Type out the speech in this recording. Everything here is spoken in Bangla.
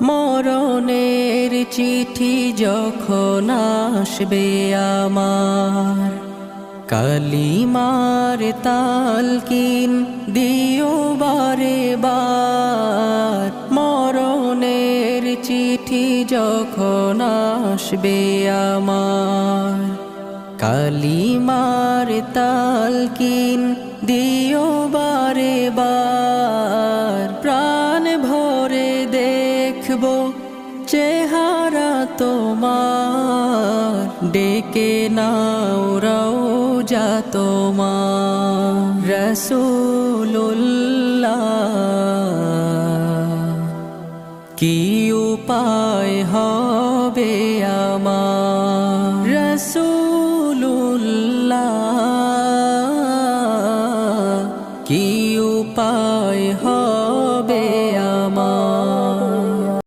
মরণের চিঠি যখন আসবে আমার, কালিমার তালকিন দিও বারে বার। মরণের চিঠি যখন আসবে আমার, কালিমার তালকিন দিও বারে বার। প্রাণ ভরে দেখবো চেহারা তোমার, ডেকে নাও রওজা তোমার। রাসূলুল্লাহ কি উপায় হবে আমার, রাসূল